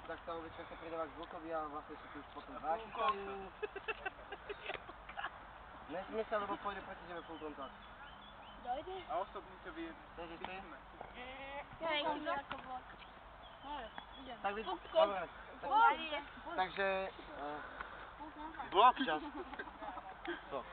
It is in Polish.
Tak samo by sa pridávať zvukový a vlastne sa tu už potom zachytajú. Nesmie sa, lebo pôjde proti tebe full kontakt. Dojde? A osobný to vie. Takže ty? Ja nechcem ako vlk. Tak vy... Dobre. Takže... Blok! Čas. Stop.